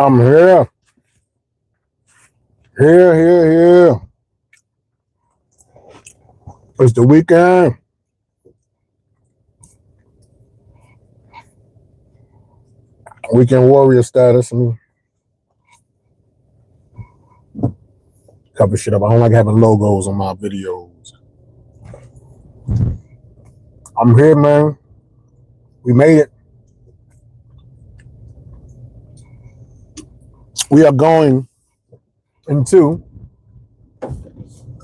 I'm here. Here. It's the weekend. Weekend warrior status. Cover shit up. I don't like having logos on my videos. I'm here, man. We made it. We are going into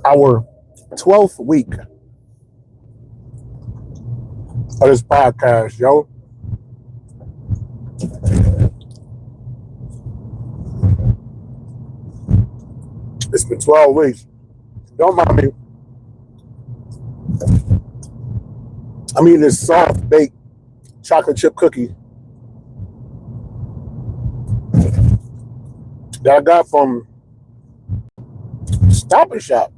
our 12th week of this podcast, yo. It's been 12 weeks. Don't mind me. I'm eating this soft baked chocolate chip cookie that I got from Stop and Shop.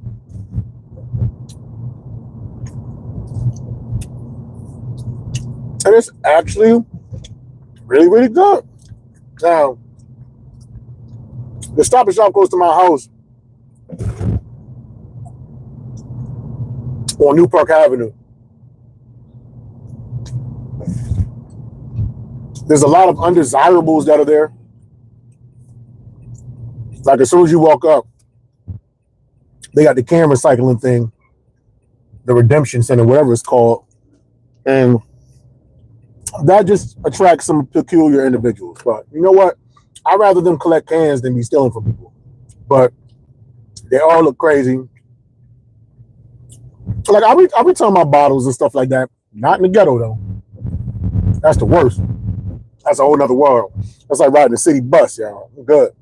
And it's actually really good. Now, the Stop and Shop close to my house on New Park Avenue. There's a lot of undesirables that are there. Like as soon as you walk up, they got the can recycling thing, the redemption center, whatever it's called. And that just attracts some peculiar individuals. But you know what? I'd rather them collect cans than be stealing from people. But they all look crazy. Like I'll be talking about bottles and stuff like that. Not in the ghetto though. That's the worst. That's a whole nother world. That's like riding a city bus, y'all. I'm good.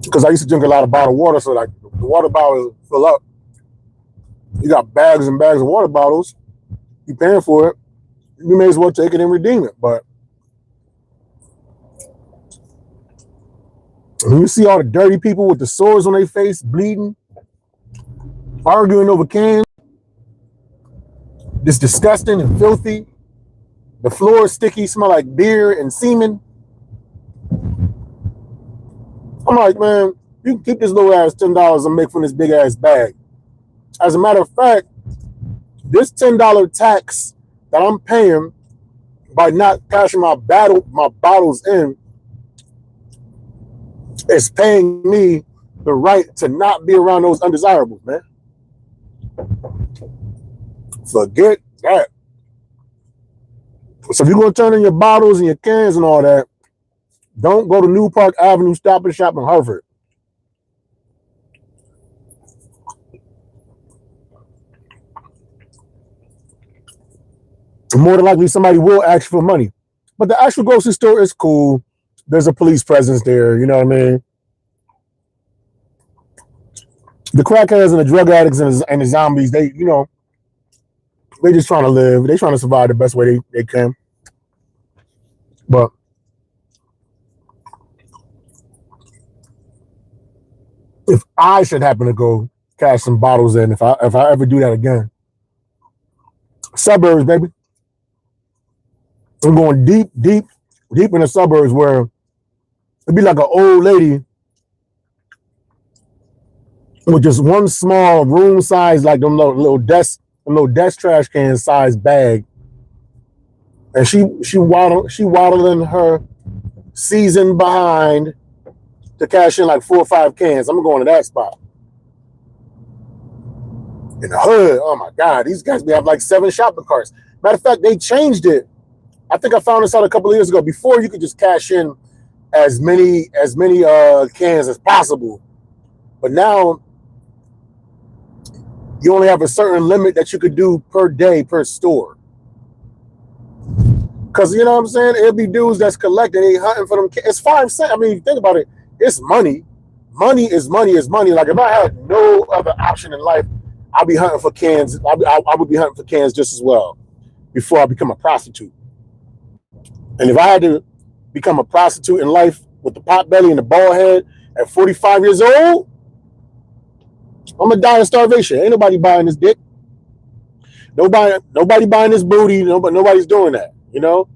Because I used to drink a lot of bottled water, so like the water bottles fill up. You got bags and bags of water bottles. You paying for it. You may as well take it and redeem it. But when you see all the dirty people with the sores on their face, bleeding, arguing over cans, it's disgusting and filthy. The floor is sticky, smell like beer and semen. I'm like, man, you can keep this little ass $10 and make from this big ass bag. As a matter of fact, this $10 tax that I'm paying by not cashing my bottles in is paying me the right to not be around those undesirables, man. Forget that. So if you're going to turn in your bottles and your cans and all that, don't go to New Park Avenue Stop and Shop in Hartford. More than likely, somebody will ask for money. But the actual grocery store is cool. There's a police presence there, you know what I mean? The crackheads and the drug addicts and the zombies, they just trying to live. They trying to survive the best way they can. But if I should happen to go cash some bottles in, if I ever do that again, suburbs, baby. I'm going deep in the suburbs where it'd be like an old lady with just one small room size, like them little desk trash can size bag, and she waddling her season behind to cash in like 4 or 5 cans. I'm going to that spot. In the hood, oh my God, these guys have like 7 shopping carts. Matter of fact, they changed it. I think I found this out a couple of years ago. Before, you could just cash in as many cans as possible, but now you only have a certain limit that you could do per day per store. Because you know what I'm saying? It'll be dudes that's collecting, they hunting for them. It's 5 cents. I mean, think about it. It's money. Money is money is money. Like if I had no other option in life, I'd be hunting for cans. I would be hunting for cans just as well before I become a prostitute. And if I had to become a prostitute in life with the pot belly and the bald head at 45 years old, I'm gonna die of starvation. Ain't nobody buying this dick. Nobody buying this booty. Nobody's doing that, you know.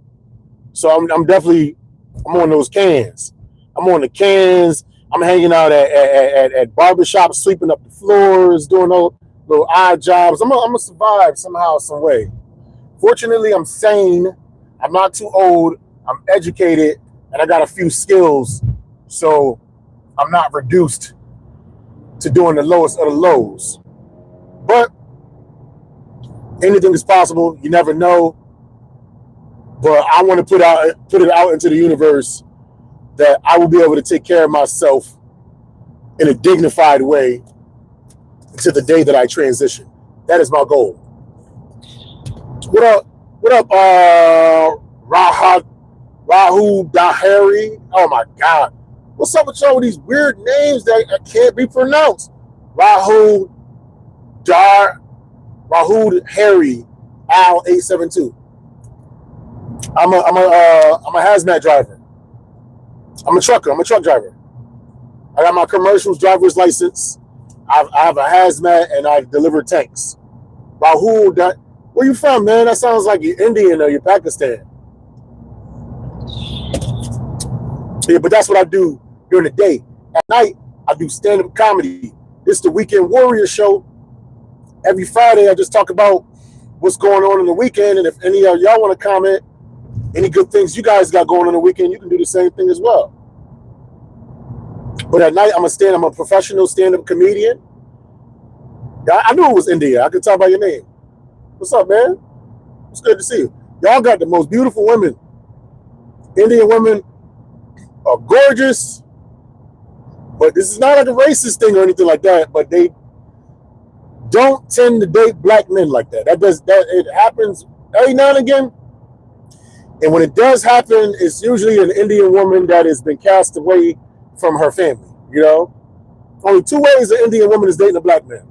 So I'm definitely I'm on those cans. I'm on the cans. I'm hanging out at barbershops, sweeping up the floors, doing little odd jobs. I'm gonna survive somehow, some way. Fortunately, I'm sane. I'm not too old. I'm educated, and I got a few skills, so I'm not reduced to doing the lowest of the lows. But anything is possible. You never know. But I want to put it out into the universe that I will be able to take care of myself in a dignified way to the day that I transition. That is my goal. What up? What up, Rahul Dahari? Oh my God. What's up with y'all with these weird names that can't be pronounced? Rahul Harry Al 872. I'm a hazmat driver. I'm a trucker. I'm a truck driver. I got my commercial driver's license. I have a hazmat and I deliver tanks. Rahul, where you from, man? That sounds like you're Indian or you're Pakistan. Yeah, but that's what I do during the day. At night, I do stand-up comedy. This is the Weekend Warrior Show. Every Friday, I just talk about what's going on in the weekend. And if any of y'all want to comment, any good things you guys got going on the weekend, you can do the same thing as well. But at night, I'm a professional stand-up comedian. I knew it was India. I could tell by your name. What's up, man? It's good to see you. Y'all got the most beautiful women. Indian women are gorgeous, but this is not like a racist thing or anything like that. But they don't tend to date black men like that. It happens every now and again. And when it does happen, it's usually an Indian woman that has been cast away from her family. You know, only two ways an Indian woman is dating a black man.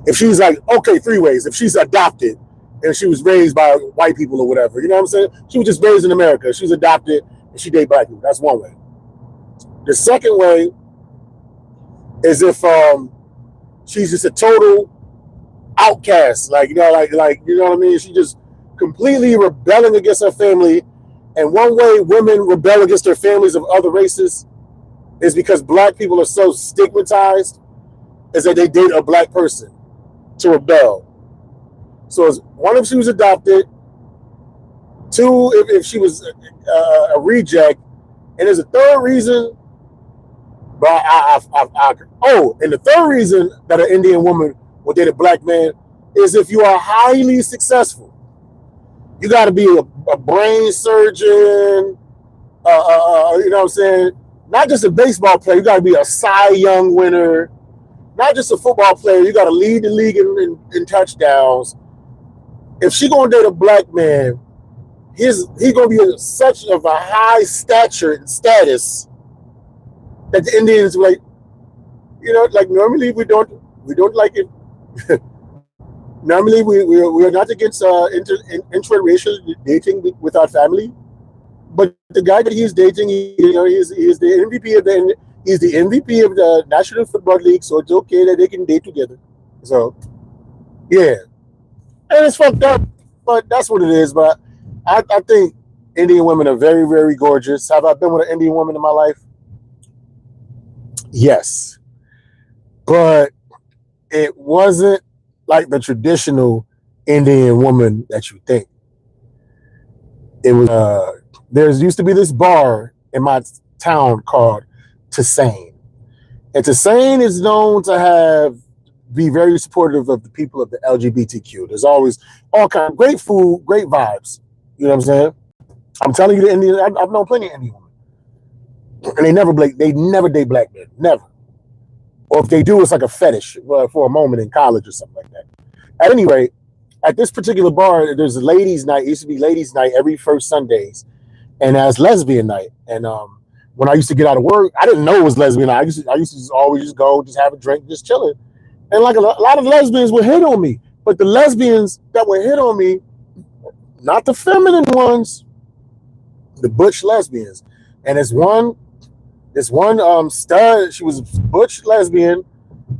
If she's like, okay, three ways. If she's adopted and she was raised by white people or whatever, you know what I'm saying? She was just raised in America. She's adopted and she dates black people. That's one way. The second way is if she's just a total outcast, like you know what I mean? She just completely rebelling against her family. And one way women rebel against their families of other races is because black people are so stigmatized, is that they date a black person to rebel. So it's one, if she was adopted, two, if she was a reject, and there's a third reason. But and the third reason that an Indian woman will date a black man is if you are highly successful. You got to be a brain surgeon, you know what I'm saying? Not just a baseball player. You got to be a Cy Young winner. Not just a football player. You got to lead the league in touchdowns. If she gonna date a black man, he's gonna be such of a high stature and status that the Indians like, you know, like normally we don't like it. Normally we are not against interracial dating with our family, but the guy that he's dating, he's the MVP of the National Football League, so it's okay that they can date together. So yeah, and it's fucked up, but that's what it is. But I think Indian women are very, very gorgeous. Have I been with an Indian woman in my life? Yes, but it wasn't like the traditional Indian woman that you think. It was there's used to be this bar in my town called Tysane. And Tysane is known to be very supportive of the people of the LGBTQ. There's always all kind of great food, great vibes. You know what I'm saying? I'm telling you, the Indian, I've known plenty of Indian women. And they never date black men. Never. Or if they do, it's like a fetish for a moment in college or something like that. At any rate, at this particular bar, there's a ladies' night. It used to be ladies' night every first Sundays. And that's lesbian night. And when I used to get out of work, I didn't know it was lesbian night. I used to just always just go, just have a drink, just chilling. And like a lot of lesbians would hit on me. But the lesbians that would hit on me, not the feminine ones, the butch lesbians. And this one stud, she was a butch lesbian,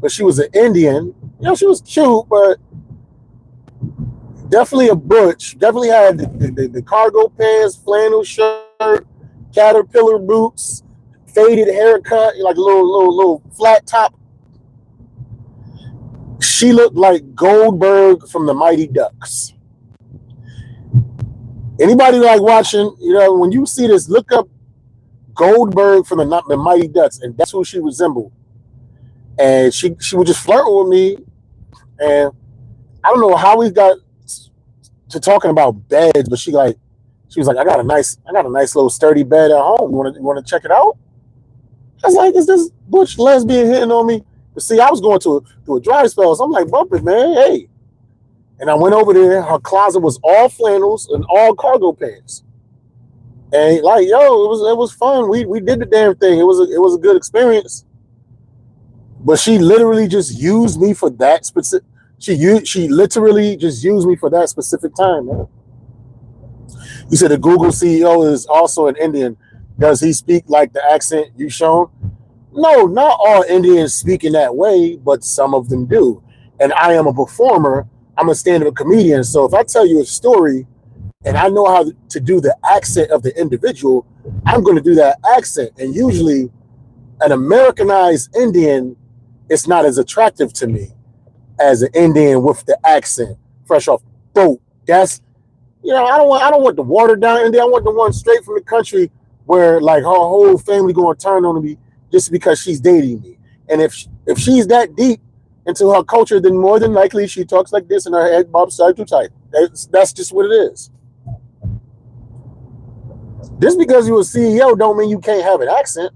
but she was an Indian. You know, she was cute, but definitely a butch. Definitely had the cargo pants, flannel shirt, caterpillar boots, faded haircut, like a little flat top. She looked like Goldberg from the Mighty Ducks. Anybody like watching, when you see this, look up Goldberg from the Mighty Ducks, and that's who she resembled. And she would just flirt with me, and I don't know how we got to talking about beds, but she was like, I got a nice little sturdy bed at home. You want to check it out? I was like, is this butch lesbian hitting on me? But see, I was going through a dry spell, so I'm like, bump it, man, hey. And I went over there. Her closet was all flannels and all cargo pants. And like, yo, it was fun. We did the damn thing. It was a good experience. But she literally just used me for that specific. She literally just used me for that specific time, man. You said the Google CEO is also an Indian. Does he speak like the accent you shown? No, not all Indians speak in that way, but some of them do. And I am a performer. I'm a stand-up comedian. So if I tell you a story and I know how to do the accent of the individual, I'm going to do that accent. And usually an Americanized Indian, it's not as attractive to me as an Indian with the accent fresh off the boat. That's, I don't want the watered down Indian. I want the one straight from the country where like her whole family going to turn on me just because she's dating me. And if she's that deep into her culture, then more than likely she talks like this and her head bobs side to side. That's just what it is. Just because you're a CEO don't mean you can't have an accent.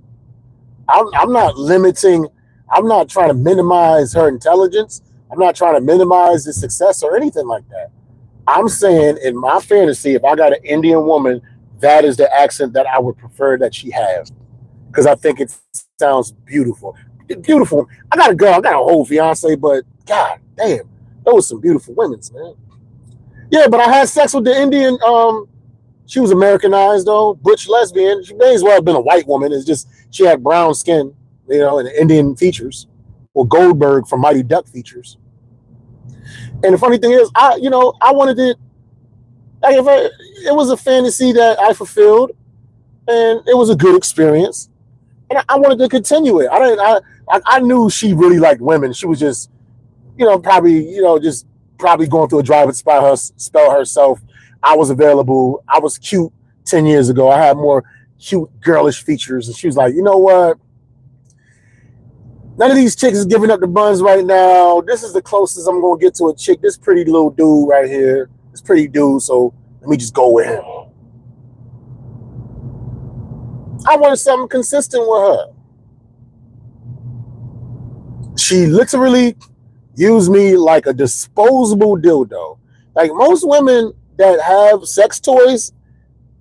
I'm not limiting. I'm not trying to minimize her intelligence. I'm not trying to minimize the success or anything like that. I'm saying in my fantasy, if I got an Indian woman, that is the accent that I would prefer that she has. Because I think it sounds beautiful. Beautiful. I got a whole fiance, but god damn, those some beautiful women, man. Yeah, but I had sex with the Indian. She was Americanized though, butch lesbian. She may as well have been a white woman. It's just she had brown skin, and Indian features, or Goldberg from Mighty Duck features. And the funny thing is, I wanted it. It was a fantasy that I fulfilled, and it was a good experience, and I wanted to continue it. I knew she really liked women. She was just, probably going through a driving spell herself. I was available. I was cute 10 years ago. I had more cute girlish features, and she was like, you know what? None of these chicks is giving up the buns right now. This is the closest I'm going to get to a chick. This pretty little dude right here. This pretty dude, so let me just go with him. I wanted something consistent with her. She literally used me like a disposable dildo. Like most women that have sex toys,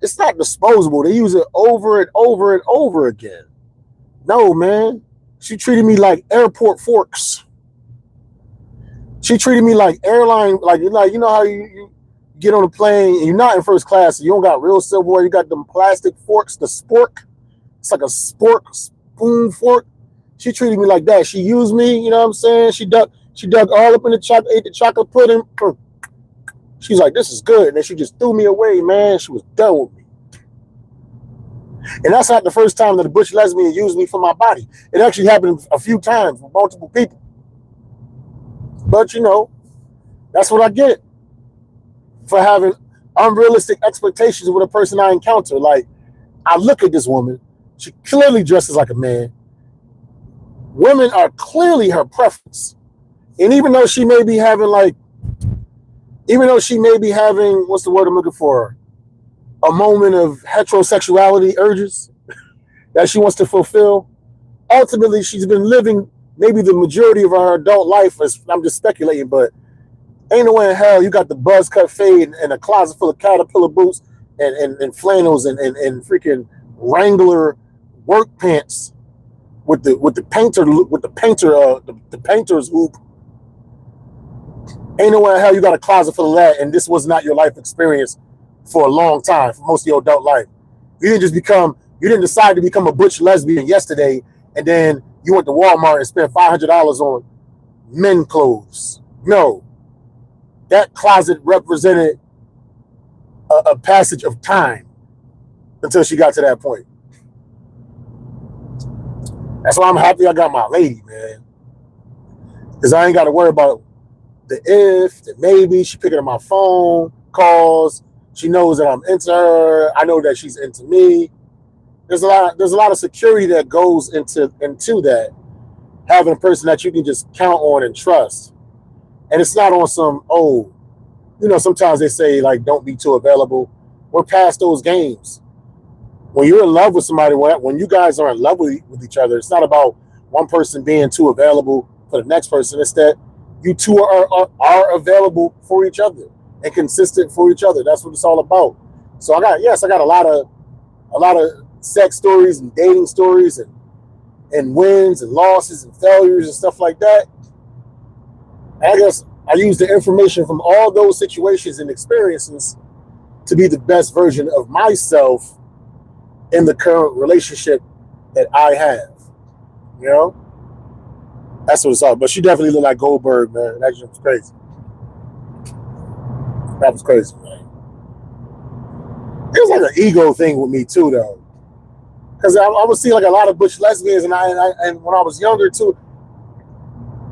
it's not disposable. They use it over and over and over again. No, man. She treated me like airport forks. She treated me like airline, like how you get on a plane and you're not in first class. You don't got real silverware. You got them plastic forks, the spork. It's like a spork spoon fork. She treated me like that. She used me, you know what I'm saying? She dug all up in the chocolate, ate the chocolate pudding. She's like, this is good. And then she just threw me away, man. She was done with me. And that's not the first time that a butch lesbian used me for my body. It actually happened a few times with multiple people. But, that's what I get for having unrealistic expectations with a person I encounter. Like, I look at this woman. She clearly dresses like a man. Women are clearly her preference. And even though she may be having, what's the word I'm looking for? A moment of heterosexuality urges that she wants to fulfill. Ultimately, she's been living maybe the majority of her adult life, I'm just speculating, but ain't no way in hell you got the buzz cut fade and a closet full of caterpillar boots and flannels and freaking Wrangler work pants with the painter's hoop. Ain't no way in hell you got a closet full of that, and this was not your life experience for a long time, for most of your adult life. You didn't decide to become a butch lesbian yesterday, and then you went to Walmart and spent $500 on men clothes. No, that closet represented a passage of time. until she got to that point. That's why I'm happy I got my lady, man. Because I ain't got to worry about the if, the maybe. She picking up my phone, calls. She knows that I'm into her. I know that she's into me. There's a lot of security that goes into that. Having a person that you can just count on and trust. And it's not on some, sometimes they say, like, don't be too available. We're past those games. When you're in love with somebody, when you guys are in love with each other, it's not about one person being too available for the next person. It's that you two are available for each other and consistent for each other. That's what it's all about. So I got a lot of sex stories and dating stories and wins and losses and failures and stuff like that. And I guess I use the information from all those situations and experiences to be the best version of myself in the current relationship that I have. You know? That's what it's all. But she definitely looked like Goldberg, man. That shit was crazy. That was crazy, man. It was like an ego thing with me too, though. Because I would see like a lot of butch lesbians, and when I was younger too,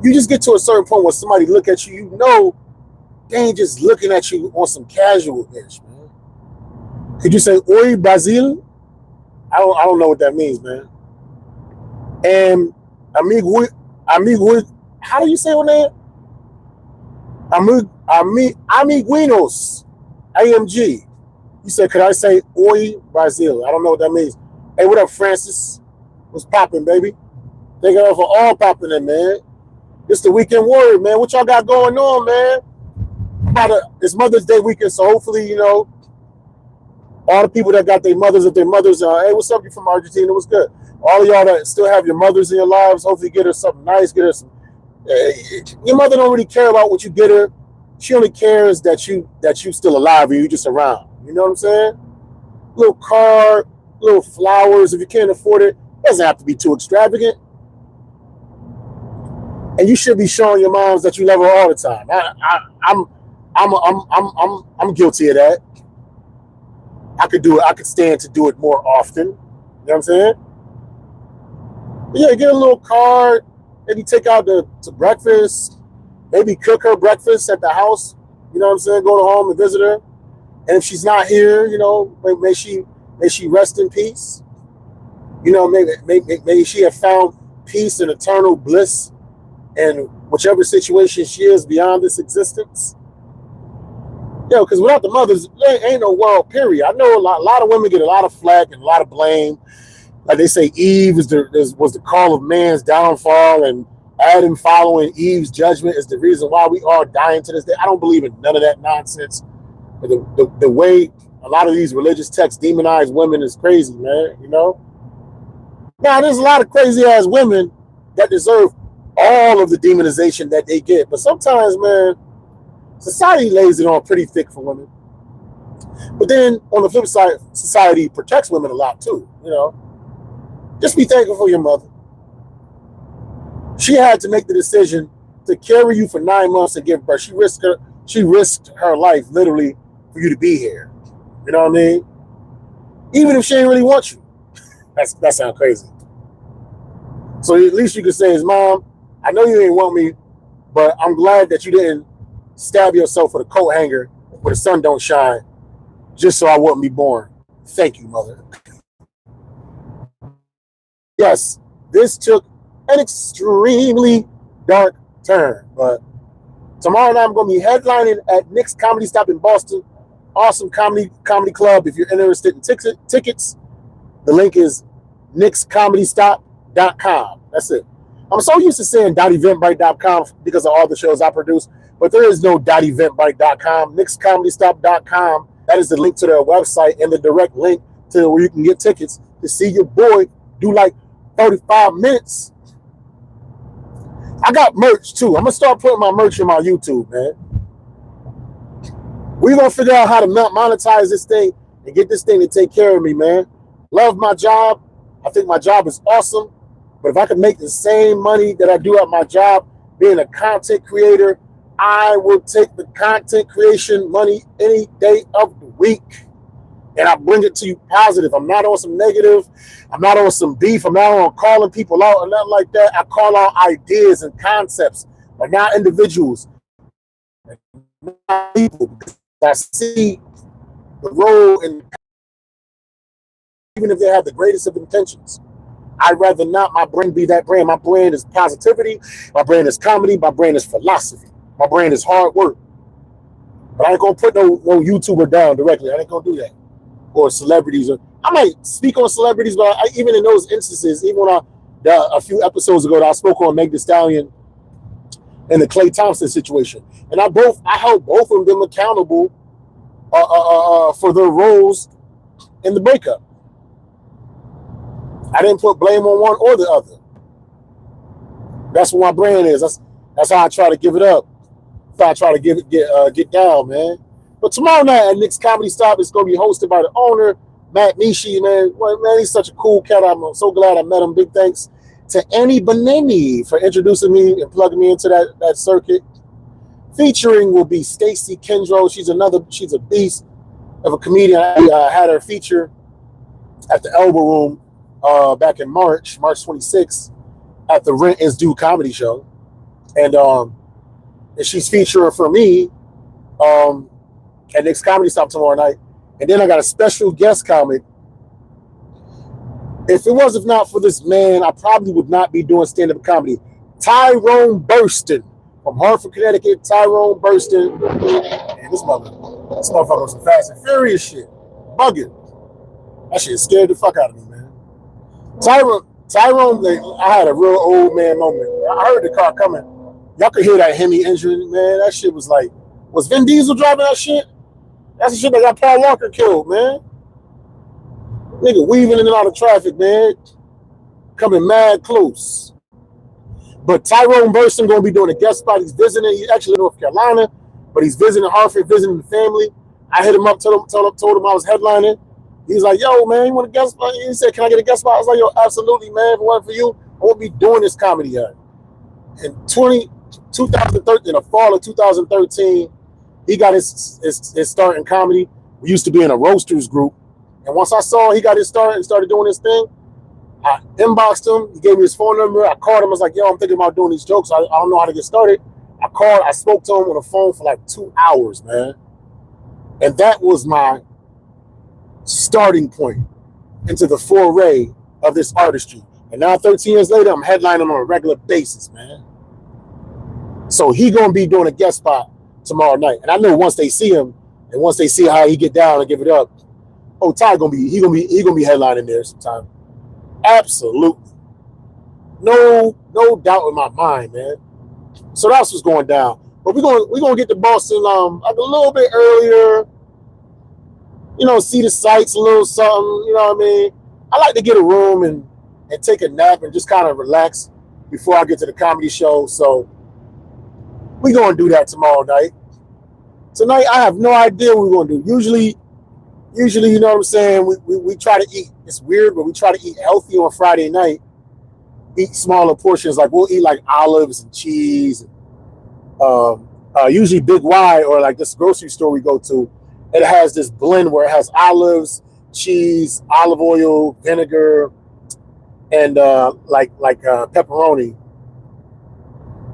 you just get to a certain point where somebody look at you, you know, they ain't just looking at you on some casual-ish, man. Could you say "Oi, Brazil"? I don't know what that means, man. And amigo, how do you say your name? Amiguinos, AMG. You said, could I say "Oi, Brazil"? I don't know what that means. Hey, what up, Francis? What's popping, baby? Thank you for all popping in, man. It's the weekend warrior, man. What y'all got going on, man? It's Mother's Day weekend, so hopefully, you know, all the people that got their mothers, hey, what's up? You from Argentina? What's good? All of y'all that still have your mothers in your lives, hopefully get her something nice. Get her some. Your mother don't really care about what you get her. She only cares that you still alive and you just around. You know what I'm saying? Little card, little flowers if you can't afford it. It doesn't have to be too extravagant. And you should be showing your moms that you love her all the time. I'm guilty of that. I could do it. I could stand to do it more often. You know what I'm saying? But yeah, get a little card. Maybe take out to breakfast. Maybe cook her breakfast at the house. You know what I'm saying? Go to home and visit her. And if she's not here, you know, may she rest in peace. You know, maybe she have found peace and eternal bliss in whichever situation she is beyond this existence. Yo, because without the mothers, there ain't no world, period. I know a lot of women get a lot of flack and a lot of blame. Like they say Eve was the call of man's downfall, and Adam following Eve's judgment is the reason why we are dying to this day. I don't believe in none of that nonsense. But the way a lot of these religious texts demonize women is crazy, man, you know? Now, there's a lot of crazy-ass women that deserve all of the demonization that they get. But sometimes, man, society lays it on pretty thick for women. But then, on the flip side, society protects women a lot, too, you know? Just be thankful for your mother. She had to make the decision to carry you for 9 months and give birth. She risked her life, literally, for you to be here. You know what I mean? Even if she didn't really want you. That sounds crazy. So at least you can say is, Mom, I know you didn't want me, but I'm glad that you didn't stab yourself with a coat hanger where the sun don't shine just so I wouldn't be born. Thank you, Mother. Yes, this took an extremely dark turn, but tomorrow night I'm going to be headlining at Nick's Comedy Stop in Boston. Awesome comedy club. If you're interested in tickets, the link is nickscomedystop.com. That's it. I'm so used to saying .eventbrite.com because of all the shows I produce, but there is no .eventbrite.com. nickscomedystop.com. That is the link to their website and the direct link to where you can get tickets to see your boy do like 35 minutes. I got merch too. I'm going to start putting my merch on my YouTube, man. We're going to figure out how to monetize this thing and get this thing to take care of me, man. Love my job. I think my job is awesome. But if I could make the same money that I do at my job being a content creator, I will take the content creation money any day of the week. and I bring it to you positive. I'm not on some negative. I'm not on some beef. I'm not on calling people out or nothing like that. I call out ideas and concepts, but not individuals, not people. Because I see the role, and even if they have the greatest of intentions, I'd rather not my brand be that brand. My brand is positivity. My brand is comedy. My brand is philosophy. My brand is hard work. But I ain't gonna put no YouTuber down directly. I ain't gonna do that. Or celebrities. Or I might speak on celebrities, but even in those instances, even when a few episodes ago that I spoke on Meg Thee Stallion and the Klay Thompson situation, and I held both of them accountable for their roles in the breakup. I didn't put blame on one or the other. That's what my brand is. That's how I try to give it up. That's how I try to get down, man. But tomorrow night at Nick's Comedy Stop, it's going to be hosted by the owner, Matt Nishi, man. Well, man, he's such a cool cat. I'm so glad I met him. Big thanks to Annie Beneni for introducing me and plugging me into that circuit. Featuring will be Stacy Kendro. She's a beast of a comedian. I had her feature at the Elbow Room back in March 26th at the Rent is Due comedy show. And she's featuring for me at Nick's Comedy Stop tomorrow night. And then I got a special guest comic. If it was not for this man, I probably would not be doing stand-up comedy. Tyrone Buren from Hartford, Connecticut. Tyrone Buren. Man, this motherfucker was some Fast and Furious shit. Bugging. That shit scared the fuck out of me, man. Tyrone, I had a real old man moment. I heard the car coming. Y'all could hear that Hemi engine, man. That shit was like, was Vin Diesel driving that shit? That's the shit that got Paul Walker killed, man. Nigga weaving in and out of traffic, man. Coming mad close. But Tyrone Buren gonna be doing a guest spot. He's visiting. He's actually in North Carolina, but he's visiting Hartford, visiting the family. I hit him up, told him I was headlining. He's like, yo, man, you want a guest spot? He said, can I get a guest spot? I was like, yo, absolutely, man. If it wasn't for you, I won't be doing this comedy yet. In 2013, in the fall of 2013, he got his start in comedy. We used to be in a roasters group. And once I saw he got his start and started doing his thing, I inboxed him. He gave me his phone number. I called him. I was like, yo, I'm thinking about doing these jokes. I don't know how to get started. I spoke to him on the phone for like 2 hours, man. And that was my starting point into the foray of this artistry. And now 13 years later, I'm headlining on a regular basis, man. So he gonna be doing a guest spot tomorrow night. And I know once they see him and once they see how he get down and give it up, oh, Ty gonna be headlining there sometime. Absolutely. No doubt in my mind, man. So that's what's going down. But we're gonna get to Boston like a little bit earlier. You know, see the sights, a little something, you know what I mean? I like to get a room and take a nap and just kind of relax before I get to the comedy show. So we're going to do that tomorrow night. Tonight, I have no idea what we're going to do. Usually, you know what I'm saying, we try to eat, it's weird, but we try to eat healthy on Friday night. Eat smaller portions, like we'll eat like olives and cheese. Usually Big Y or like this grocery store we go to, it has this blend where it has olives, cheese, olive oil, vinegar, and pepperoni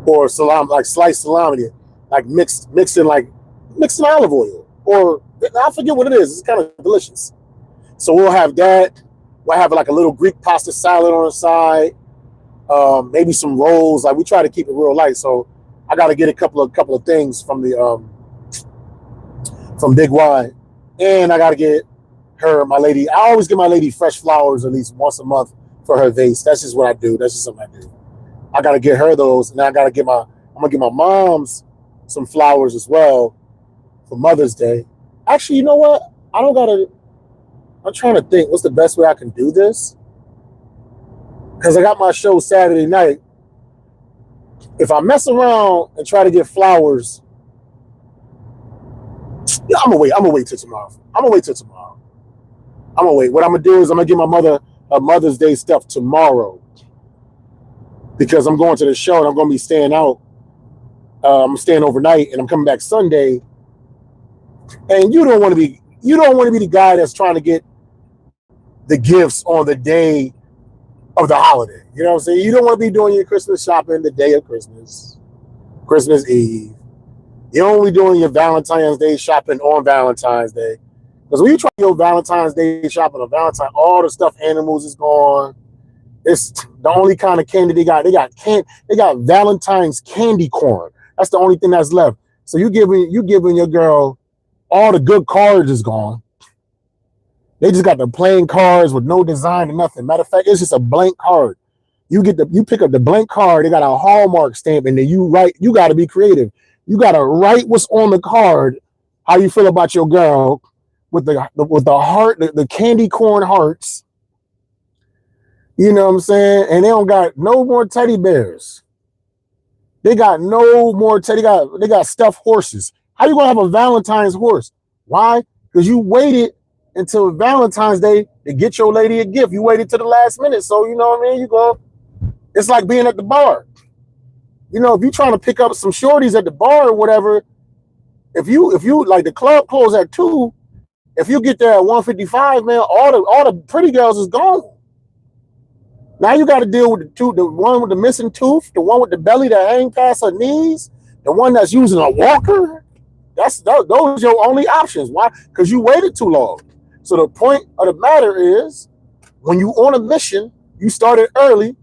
or salami, like sliced salami, like mixed in olive oil, or I forget what it is. It's kind of delicious. So we'll have that. We'll have like a little Greek pasta salad on the side, maybe some rolls. Like we try to keep it real light. So I got to get a couple of things from the from Big Y, and I got to get my lady. I always get my lady fresh flowers at least once a month for her vase. That's just what I do. That's just something I do. I got to get her those, and I'm gonna get my mom's some flowers as well for Mother's Day. Actually, you know what? I'm trying to think what's the best way I can do this, because I got my show Saturday night. If I mess around and try to get flowers, yeah, I'm gonna wait till tomorrow. What I'm gonna do is I'm gonna give my mother her Mother's Day stuff tomorrow, because I'm going to the show and I'm gonna be staying out. I'm staying overnight and I'm coming back Sunday. And you don't want to be you don't want to be the guy that's trying to get the gifts on the day of the holiday. You know what I'm saying? You don't want to be doing your Christmas shopping the day of Christmas, Christmas Eve. You're only doing your Valentine's Day shopping on Valentine's Day. Because when you try to go Valentine's Day shopping on Valentine, all the stuffed animals is gone. It's the only kind of candy they got. They got Valentine's candy corn. That's the only thing that's left. So you giving your girl all the good cards is gone. They just got the plain cards with no design or nothing. Matter of fact, it's just a blank card. You pick up the blank card. They got a Hallmark stamp, and then you write. You got to be creative. You got to write what's on the card. How you feel about your girl with the heart, the candy corn hearts. You know what I'm saying? And they don't got no more teddy bears. They got no more teddy. They got stuffed horses. How you gonna have a Valentine's horse? Why? Because you waited until Valentine's Day to get your lady a gift. You waited to the last minute. So you know what I mean? It's like being at the bar. You know, if you're trying to pick up some shorties at the bar or whatever, if you like the club closed at 2, if you get there at 1:55, man, all the pretty girls is gone. Now you got to deal with the one with the missing tooth, the one with the belly that hang past her knees, the one that's using a walker. Those are your only options. Why? Because you waited too long. So the point of the matter is, when you on a mission, you started early.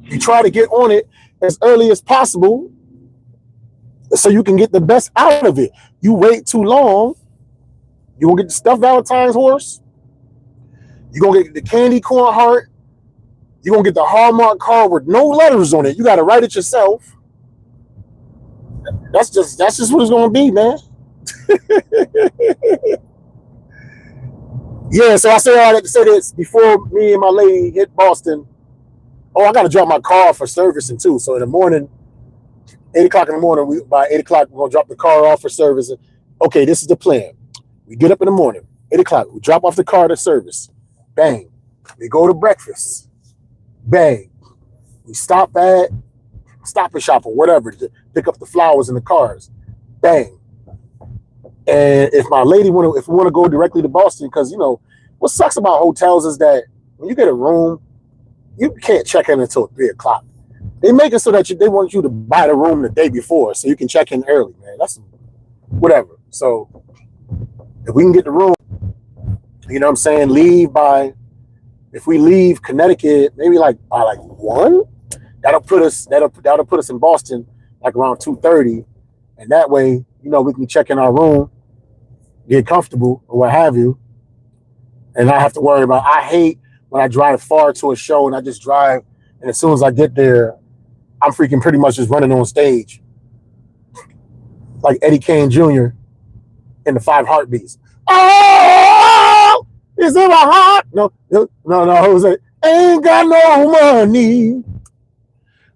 You try to get on it as early as possible so you can get the best out of it. You wait too long, you gonna get the stuffed Valentine's horse. You gonna get the candy corn heart. You gonna get the Hallmark card with no letters on it. You gotta write it yourself. That's just what it's gonna be, man. Yeah, so I say all that to say this before me and my lady hit Boston. Oh, I gotta drop my car for servicing too. So in the morning, 8 o'clock in the morning, by 8 o'clock, we're gonna drop the car off for servicing. Okay, this is the plan. We get up in the morning, 8 o'clock, we drop off the car to service. Bang. We go to breakfast. Bang. We stop at Stop and Shop or whatever to pick up the flowers and the cars. Bang. And if my lady if we want to go directly to Boston, because you know what sucks about hotels is that when you get a room, you can't check in until 3 o'clock. They make it so that they want you to buy the room the day before so you can check in early, man. That's whatever. So if we can get the room, you know what I'm saying, if we leave Connecticut, maybe by 1, that'll put us in Boston like around 2:30. And that way, you know, we can check in our room, get comfortable or what have you, and not have to worry about. I hate when I drive far to a show and I just drive, and as soon as I get there, I'm freaking pretty much just running on stage like Eddie Kane Jr. in the 5 Heartbeats. Oh, is it my heart? No, Jose. Ain't got no money,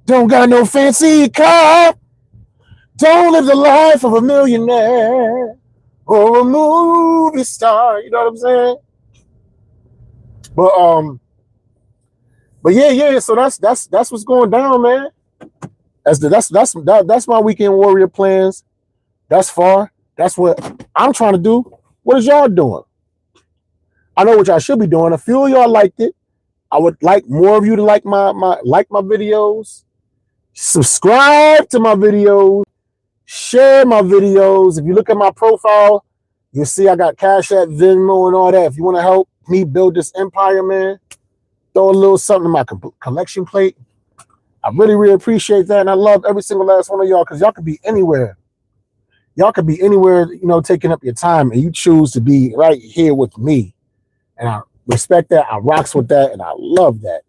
don't got no fancy car, don't live the life of a millionaire or a movie star. You know what I'm saying? But yeah. So that's what's going down, man. That's my weekend warrior plans. That's far. That's what I'm trying to do. What is y'all doing? I know what y'all should be doing. A few of y'all liked it. I would like more of you to like my videos. Subscribe to my videos. Share my videos. If you look at my profile, you'll see I got Cash App, Venmo, and all that. If you want to help me build this empire, man, throw a little something in my collection plate. I really, really appreciate that. And I love every single last one of y'all because y'all could be anywhere. Y'all could be anywhere, you know, taking up your time, and you choose to be right here with me. And I respect that. I rocks with that. And I love that.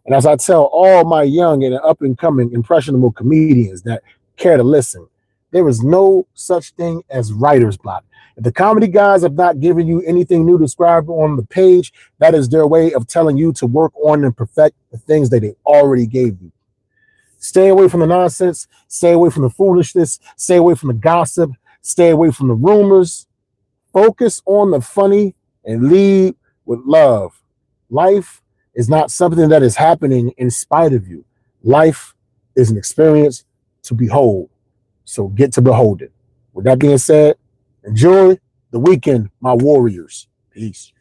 And as I tell all my young and up-and-coming impressionable comedians that care to listen, there is no such thing as writer's block. If the comedy guys have not given you anything new to subscribe on the page, that is their way of telling you to work on and perfect the things that they already gave you. Stay away from the nonsense. Stay away from the foolishness. Stay away from the gossip. Stay away from the rumors. Focus on the funny and lead with love. Life is not something that is happening in spite of you. Life is an experience to behold. So get to behold it. With that being said, enjoy, The Weeknd, my Warriors. Peace.